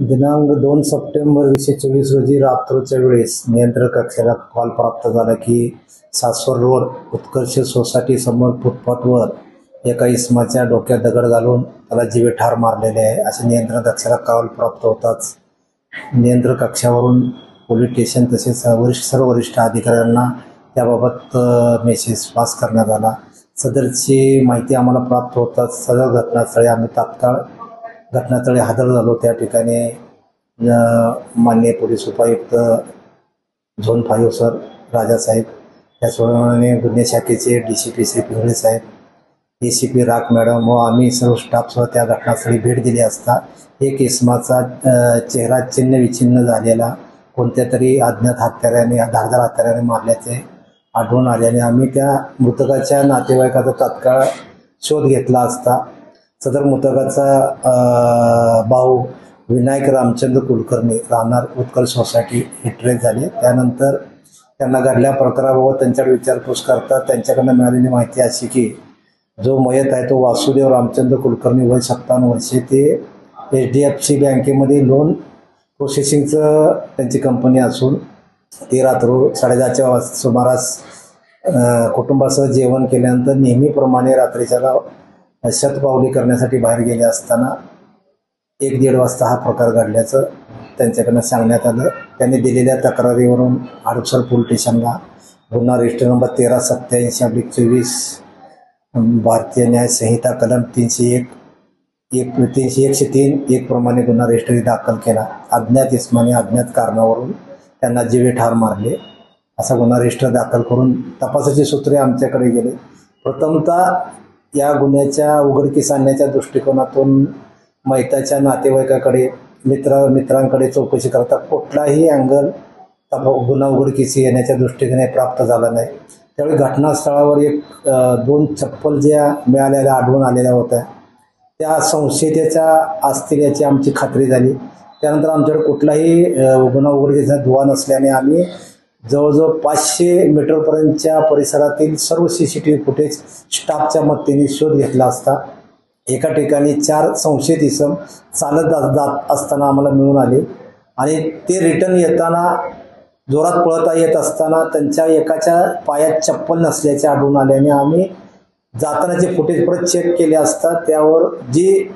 दिनांक 2 सप्टेंबर 2024 रोजी रात्रीच्या वेळेस नियंत्रण कक्षाला कॉल प्राप्त झाला की सासवड रोड उत्कर्ष सोसायटी समोर फुटपाथवर एका इसमाच्या डोक्यात दगड घालून त्याला जीवे ठार मारलेले आहे असे नियंत्रण कक्षाला कॉल प्राप्त होताच नियंत्रण कक्षावरून पोलीस स्टेशन तसेच सर्व वरिष्ठ अधिकाऱ्यांना त्याबाबत मेसेज पास करण्यात आला। सदरची माहिती आम्हाला प्राप्त होताच सदर घटनास्थळी आम्ही तात्काळ घटनास्थळी हजर झालो। त्या ठिकाणी माननीय पोलीस उपायुक्त झोन 5 सर राजासाहेब, त्याचप्रमाणे गुन्हे शाखेचे DCP श्री पिंगळे साहेब, ACP राख मॅडम व आम्ही सर्व स्टाफसह त्या घटनास्थळी भेट दिली असता एक इसमाचा चेहरा चिन्ह विचिन्न झालेला कोणत्या तरी अज्ञात हत्याराने धारदार हत्याराने मारल्याचे आढळून आल्याने आम्ही त्या मृतकाच्या नातेवाईकाचा तात्काळ शोध घेतला असता सदर मृतकाचा भाऊ विनायक रामचंद्र कुलकर्णी राहणार उत्कर्ष सोसायटी हे ट्रेस झाले। त्यानंतर त्यांना घडल्या प्रकाराबाबत त्यांच्याकडे विचारपूस करता त्यांच्याकडून मिळालेली माहिती अशी की जो मयत आहे तो वासुदेव रामचंद्र कुलकर्णी वय 57 वर्षे, ते HDFC बँकेमध्ये लोन प्रोसेसिंगचं त्यांची कंपनी असून ते रात्र 10:30च्या सुमारास कुटुंबासह जेवण केल्यानंतर नेहमीप्रमाणे रात्रीच्याला शतपावली करण्यासाठी बाहेर गेले असताना 1-1:30 वाजता हा प्रकार घडल्याचं त्यांच्याकडनं सांगण्यात आलं। त्यांनी दिलेल्या तक्रारीवरून हडपसर पोलीस स्टेशनला गुन्हा रजिस्टर नंबर 1387/24 भारतीय न्याय संहिता कलम 301 303 प्रमाणे गुन्हा रजिस्टर दाखल केला। अज्ञात इसमाने अज्ञात कारणावरून त्यांना जीवे ठार मारले असा गुन्हा रजिस्टर दाखल करून तपासाची सूत्रे आमच्याकडे गेले। प्रथमतः या गुन्ह्याच्या उघडकीस आणण्याच्या दृष्टिकोनातून मयताच्या नातेवाईकाकडे मित्रांकडे चौकशी करता कुठलाही अँगल गुन्हा उघडकीस येण्याच्या दृष्टीने प्राप्त झाला नाही। त्यावेळी घटनास्थळावर 2 चप्पल ज्या मिळालेल्या आढळून आलेल्या होत्या त्या संशयिताच्या असतील याची आमची खात्री झाली। त्यानंतर आमच्याकडे कुठलाही गुन्हा उघडकीचा दुवा नसल्याने आम्ही जवळजवळ 500 मीटरपर्यंतच्या परिसरातील सर्व CCTV फुटेज स्टाफच्या मदतीने शोध घेतला असता एका ठिकाणी 4 संशयित इसम चालत जात असताना आम्हाला मिळून आले आणि ते रिटर्न येताना जोरात पळता येत असताना त्यांच्या एकाच्या पायात चप्पल नसल्याचे आढळून आल्याने आम्ही जातानाचे फुटेज परत चेक केले असता त्यावर जी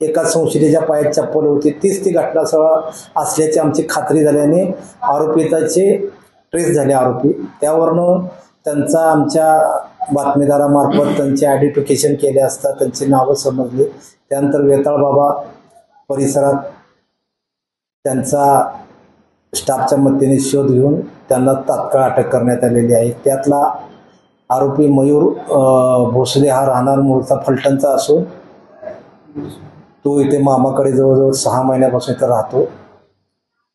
एका संशयिताच्या पायात चप्पल होती तीच ती घटनास्थळ असल्याची आमची खात्री झाल्याने आरोपिताचे ट्रेस झाले आरोपी। त्यावरून त्यांचा आमच्या बातमीदारामार्फत त्यांचे आयडेंटिफिकेशन केले असता त्यांची नावं समजली। त्यानंतर वेताळ बाबा परिसरात त्यांचा स्टाफच्या मदतीने शोध घेऊन त्यांना तात्काळ अटक करण्यात आलेली आहे। त्यातला आरोपी मयूर भोसले हा राहणार मूळचा फलटणचा असून तो इथे मामाकडे जवळजवळ 6 महिन्यापासून इथं राहतो।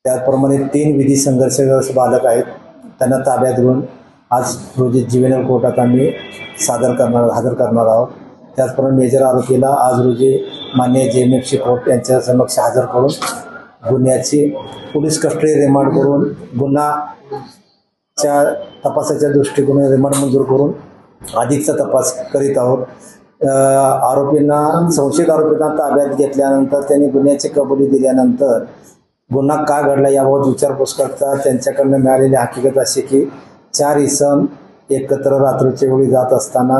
त्याचप्रमाणे 3 विधी संघर्षग्रस्त बालक आहेत, त्यांना ताब्यात घेऊन आज रोजी जुवेनाइल कोर्टात आम्ही हजर करणार आहोत। त्याचप्रमाणे मेजर आरोपीला आज रोजी माननीय JMFC कोर्ट यांच्या समक्ष हजर करून गुन्ह्याची पोलीस कस्टडी रिमांड करून गुन्ह्याच्या तपासाच्या दृष्टिकोनाने रिमांड मंजूर करून अधिकचा तपास करीत आहोत। संशयित आरोपींना ताब्यात घेतल्यानंतर त्यांनी गुन्ह्याची कबुली दिल्यानंतर गुन्हा का घडला याबाबत विचारपूस करता त्यांच्याकडनं मिळालेली हकीकत अशी की 4 इसम एकत्र रात्रीच्या वेळी जात असताना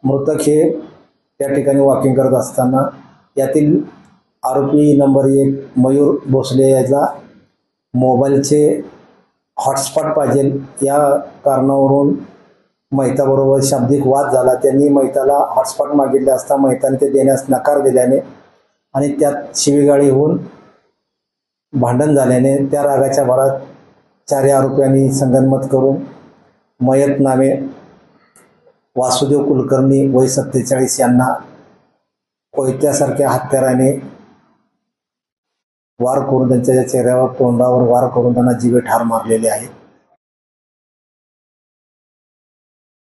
मृतक हे त्या ठिकाणी वॉकिंग करत असताना यातील आरोपी नंबर 1 मयूर भोसले याला मोबाईलचे हॉटस्पॉट पाहिजे या कारणावरून मैताबरोबर शाब्दिक वाद झाला। त्यांनी मैताला हॉटस्पॉट मागितले असता मैताने ते देण्यास नकार दिल्याने आणि त्यात शिवीगाळी होऊन भांडण झाल्याने त्या रागाच्या भरात 4 आरोपींनी संगनमत करून मयत नामे वासुदेव कुलकर्णी वय 47 यांना कोयत्यासारख्या हत्याराने वार करून त्यांच्या चेहऱ्यावर तोंडावर वार करून त्यांना जीवे ठार मारलेले आहेत।